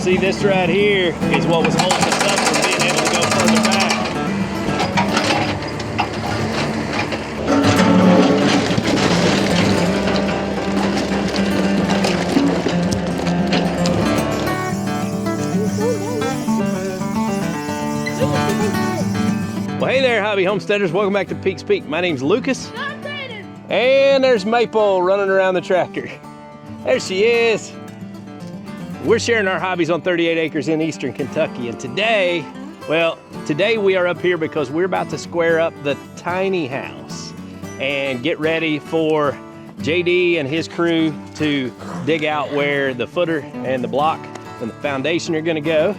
See, this right here is what was holding us up from being able to go further back. Well, hey there, hobby homesteaders. Welcome back to Peak's Peak. My name's Lucas. And there's Maple running around the tractor. There she is. We're sharing our hobbies on 38 acres in eastern Kentucky. And today we are up here because we're about to square up the tiny house and get ready for JD and his crew to dig out where the footer and the block and the foundation are gonna go.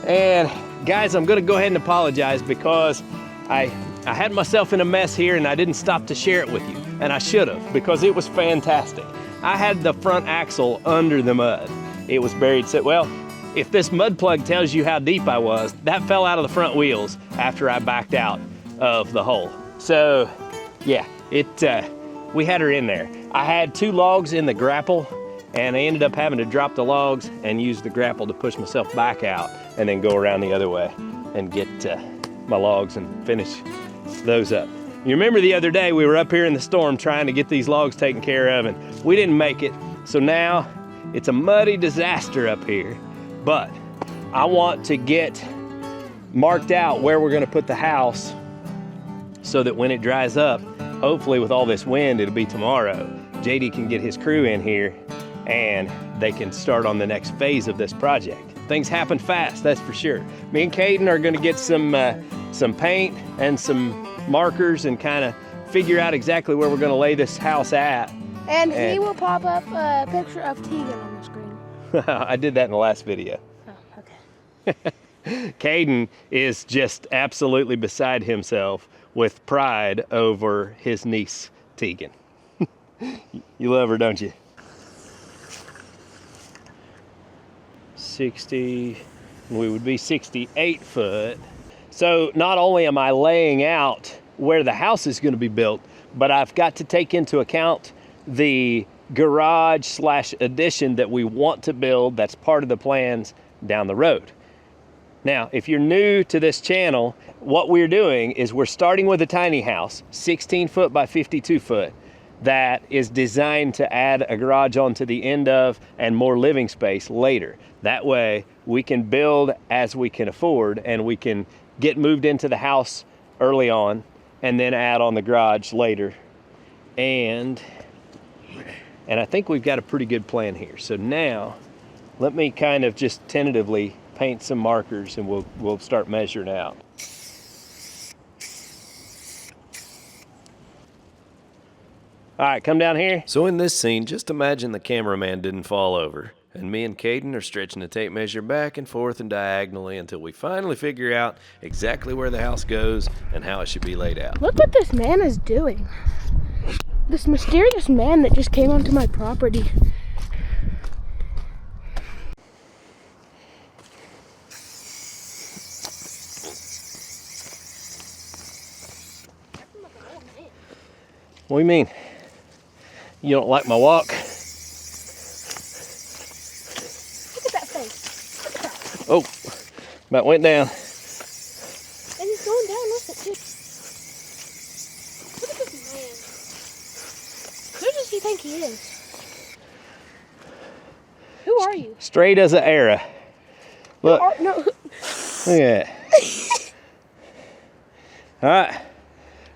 And guys, I'm gonna go ahead and apologize because I had myself in a mess here and I didn't stop to share it with you. And I should have, because it was fantastic. I had the front axle under the mud. It was buried. So, well, if this mud plug tells you how deep I was, that fell out of the front wheels after I backed out of the hole. So yeah, we had her in there. I had 2 logs in the grapple and I ended up having to drop the logs and use the grapple to push myself back out and then go around the other way and get my logs and finish those up. You remember the other day we were up here in the storm trying to get these logs taken care of and we didn't make it. So now it's a muddy disaster up here, but I want to get marked out where we're gonna put the house so that when it dries up, hopefully with all this wind, it'll be tomorrow, JD can get his crew in here and they can start on the next phase of this project. Things happen fast, that's for sure. Me and Caden are gonna get some paint and some markers and kind of figure out exactly where we're gonna lay this house at. And he will pop up a picture of Tegan on the screen. I did that in the last video. Oh, okay. Caden is just absolutely beside himself with pride over his niece, Tegan. You love her, don't you? 60, we would be 68 foot. So not only am I laying out where the house is going to be built, but I've got to take into account the garage / addition that we want to build that's part of the plans down the road. Now, if you're new to this channel, what we're doing is we're starting with a tiny house, 16 foot by 52 foot, that is designed to add a garage onto the end of and more living space later. That way we can build as we can afford and we can get moved into the house early on and then add on the garage later. And I think we've got a pretty good plan here. So now let me kind of just tentatively paint some markers and we'll start measuring out. All right, come down here. So in this scene, just imagine the cameraman didn't fall over and me and Caden are stretching the tape measure back and forth and diagonally until we finally figure out exactly where the house goes and how it should be laid out. Look what this man is doing. This mysterious man that just came onto my property. What do you mean? You don't like my walk? Look at that face. Look at that. Oh, about went down. And he's going down with it too. Look at this man. Who does he think he is? Who are you? Straight as an arrow. Look. No. Look at that. All right,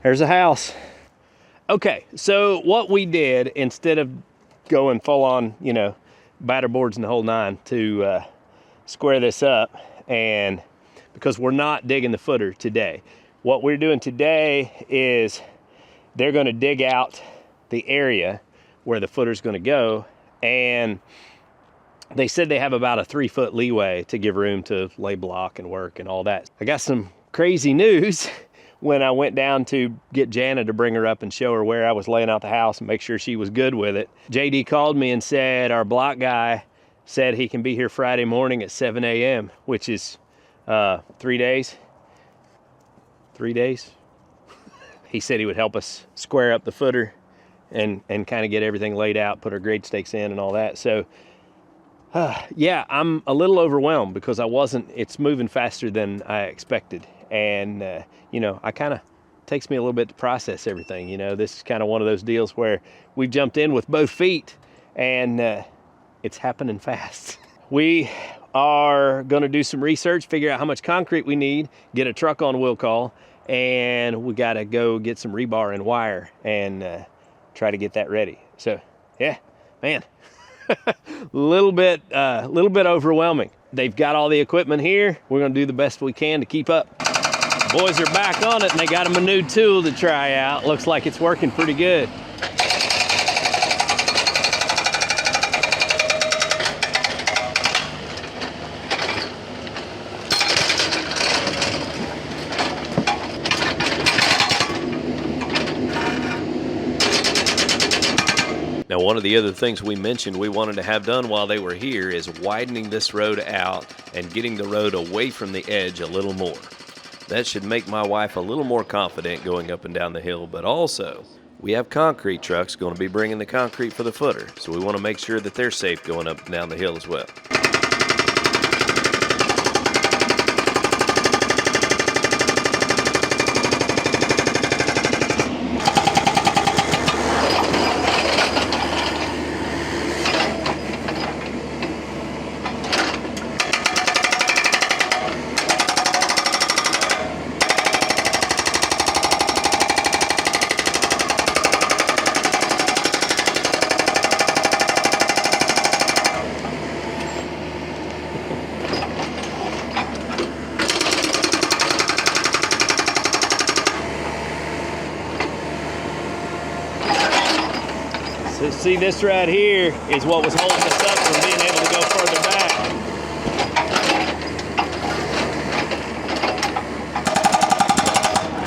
there's a house. Okay, so what we did, instead of going full on, batter boards and the whole 9 to square this up, and because we're not digging the footer today, what we're doing today is they're gonna dig out the area where the footer's gonna go, and they said they have about a 3 foot leeway to give room to lay block and work and all that. I got some crazy news. When I went down to get Jana to bring her up and show her where I was laying out the house and make sure she was good with it, JD called me and said our block guy said he can be here Friday morning at 7 a.m., which is 3 days. 3 days. He said he would help us square up the footer and kind of get everything laid out, put our grade stakes in and all that. So Yeah, I'm a little overwhelmed because it's moving faster than I expected. And, you know, takes me a little bit to process everything. You know, this is kind of one of those deals where we've jumped in with both feet and it's happening fast. We are gonna do some research, figure out how much concrete we need, get a truck on will call, and we gotta go get some rebar and wire and try to get that ready. So, yeah, man. little bit overwhelming. They've got all the equipment here. We're gonna do the best we can to keep up. The boys are back on it and they got them a new tool to try out. Looks like it's working pretty good. Now, one of the other things we mentioned we wanted to have done while they were here is widening this road out and getting the road away from the edge a little more. That should make my wife a little more confident going up and down the hill, but also we have concrete trucks going to be bringing the concrete for the footer, so we want to make sure that they're safe going up and down the hill as well. So see, this right here is what was holding us up from being able to go further back.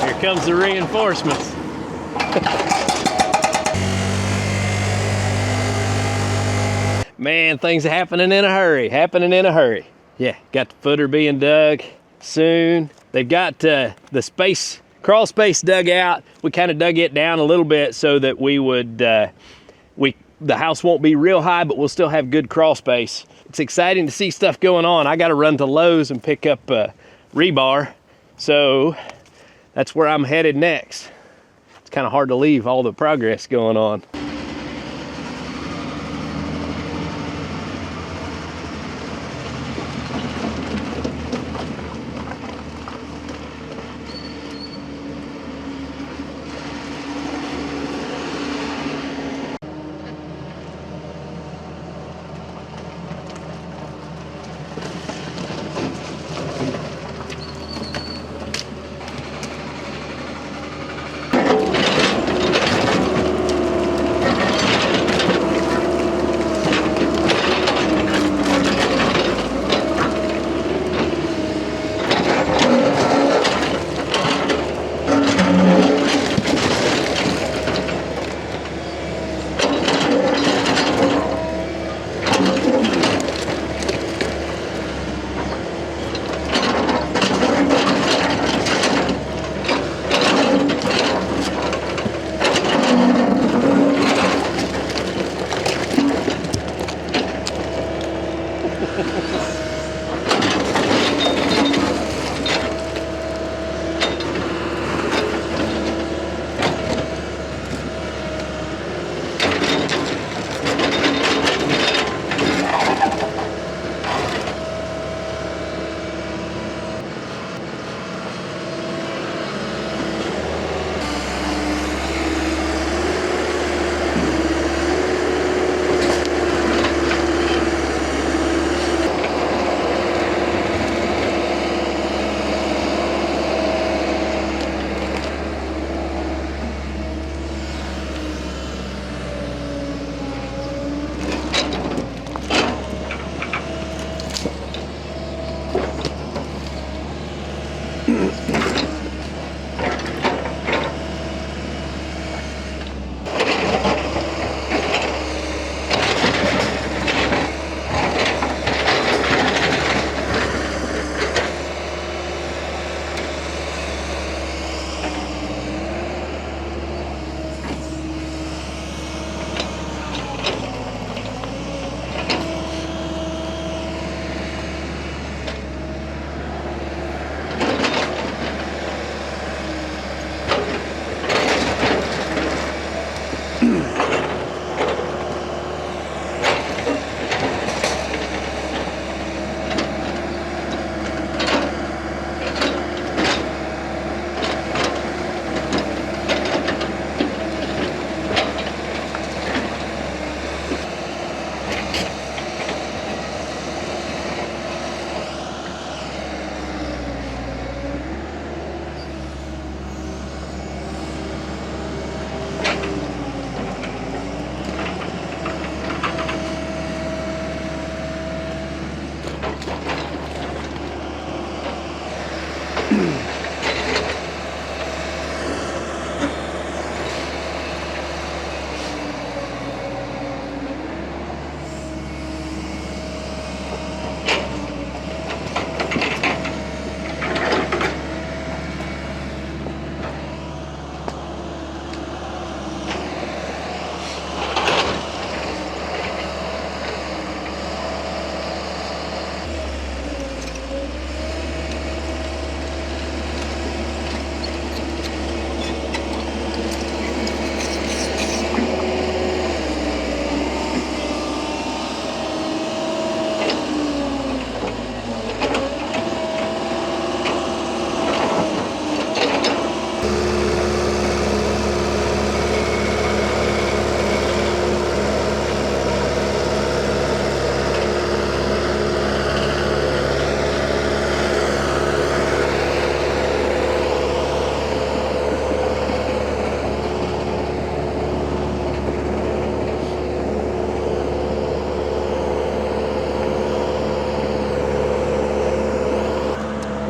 Here comes the reinforcements. Man, things are happening in a hurry, Yeah, got the footer being dug soon. They've got the crawl space dug out. We kind of dug it down a little bit so that we would, the house won't be real high, but we'll still have good crawl space. It's exciting to see stuff going on. I got to run to Lowe's and pick up rebar. So that's where I'm headed next. It's kind of hard to leave all the progress going on.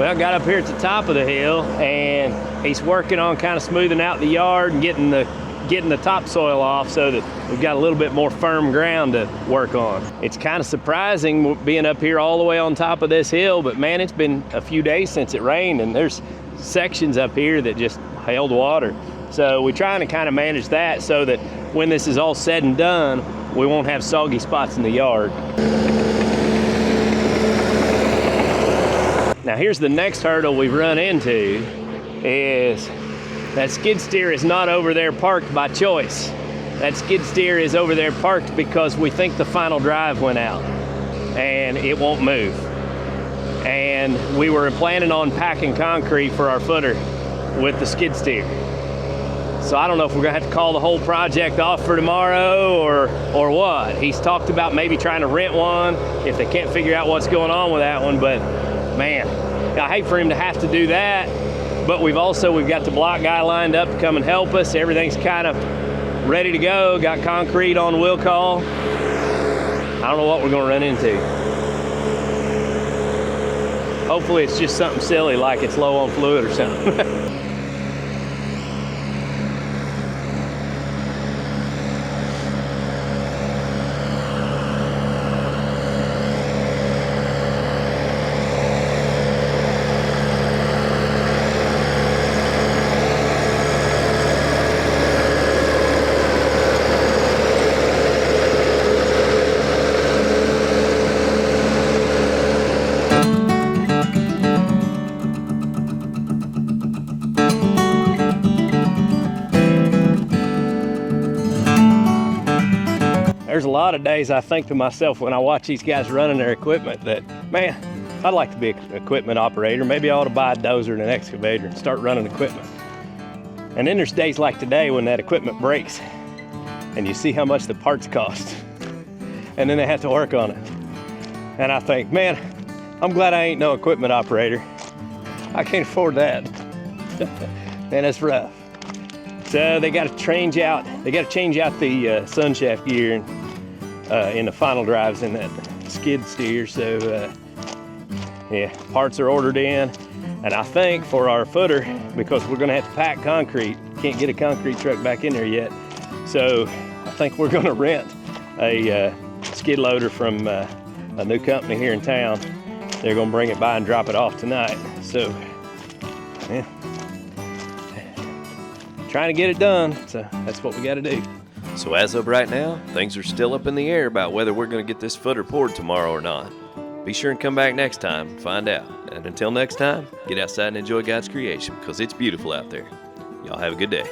Well, got up here at the top of the hill, and he's working on kind of smoothing out the yard and getting the topsoil off so that we've got a little bit more firm ground to work on. It's kind of surprising being up here all the way on top of this hill, but man, it's been a few days since it rained, and there's sections up here that just held water. So we're trying to kind of manage that so that when this is all said and done, we won't have soggy spots in the yard. Now here's the next hurdle we've run into, is that skid steer is not over there parked by choice. That skid steer is over there parked because we think the final drive went out and it won't move. And we were planning on packing concrete for our footer with the skid steer. So I don't know if we're gonna have to call the whole project off for tomorrow or what. He's talked about maybe trying to rent one if they can't figure out what's going on with that one, but man, I hate for him to have to do that. But we've got the block guy lined up to come and help us. Everything's kind of ready to go. Got concrete on will call. I don't know what we're gonna run into. Hopefully it's just something silly like it's low on fluid or something. There's a lot of days I think to myself when I watch these guys running their equipment that, man, I'd like to be an equipment operator. Maybe I ought to buy a dozer and an excavator and start running equipment. And then there's days like today when that equipment breaks and you see how much the parts cost and then they have to work on it. And I think, man, I'm glad I ain't no equipment operator. I can't afford that. Man, that's rough. So they got to change out the sun shaft gear in the final drives in that skid steer. So yeah, parts are ordered in, and I think for our footer, because we're going to have to pack concrete, can't get a concrete truck back in there yet. So I think we're going to rent a skid loader from a new company here in town. They're going to bring it by and drop it off tonight. So yeah, trying to get it done, so that's what we got to do. So as of right now, things are still up in the air about whether we're going to get this footer poured tomorrow or not. Be sure and come back next time and find out. And until next time, get outside and enjoy God's creation, because it's beautiful out there. Y'all have a good day.